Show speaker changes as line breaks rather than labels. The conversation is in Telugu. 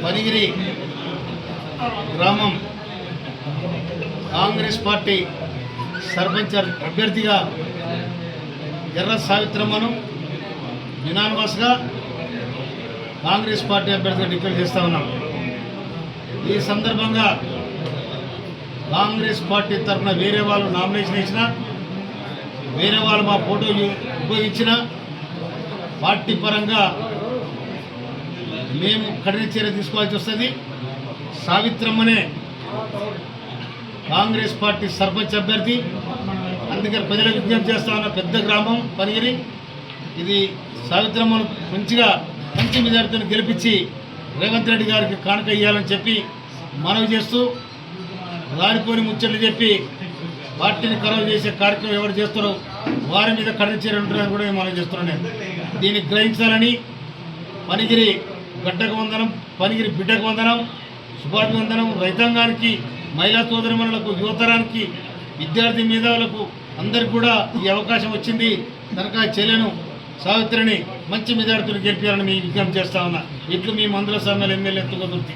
పనిగిరి గ్రామం కాంగ్రెస్ పార్టీ సర్పంచ్ అభ్యర్థిగా ఎర్ర సావిత్రమ్మను యునానిమస్గా కాంగ్రెస్ పార్టీ అభ్యర్థిగా డిక్లేర్ చేస్తూ ఉన్నాం. ఈ సందర్భంగా కాంగ్రెస్ పార్టీ తరఫున వేరే వాళ్ళు నామినేషన్ ఇచ్చినా, వేరే వాళ్ళు మా ఫోటో ఉపయోగించిన పార్టీ పరంగా మేము కఠిన చర్య తీసుకోవాల్సి వస్తుంది. సావిత్రమ్మనే కాంగ్రెస్ పార్టీ సర్పంచ్ అభ్యర్థి. అందుకని ప్రజలకు విజ్ఞప్తి చేస్తా ఉన్న పెద్ద గ్రామం పనిగిరి, ఇది సావిత్రమ్మను మంచి మెజారిటీని గెలిపించి రేవంత్ రెడ్డి గారికి కానుక ఇవ్వాలని చెప్పి మనవి చేస్తూ, రానిపోని ముచ్చట్లు చెప్పి పార్టీని ఖరాబు చేసే కార్యక్రమం ఎవరు చేస్తారో వారి మీద కఠిన చర్యలు ఉంటుందని కూడా మనం చేస్తున్నాను. నేను దీన్ని గ్రహించాలని పనిగిరి గడ్డకు వందనం, పనిగిరి బిడ్డకు వందనం, శుభాభివందనం. రైతాంగానికి, మహిళా సోదరిమణులకు, యువతరానికి, విద్యార్థి మేధావులకు అందరికి కూడా ఈ అవకాశం వచ్చింది కనుక చెల్లెను సావిత్రిని మంచి మెజారిటీలు గెలిపించాలని మీ విజ్ఞప్తి చేస్తా ఉన్నా. ఇట్లు మీ మందుల సమ్మెల ఎమ్మెల్యే తుగదుర్తి.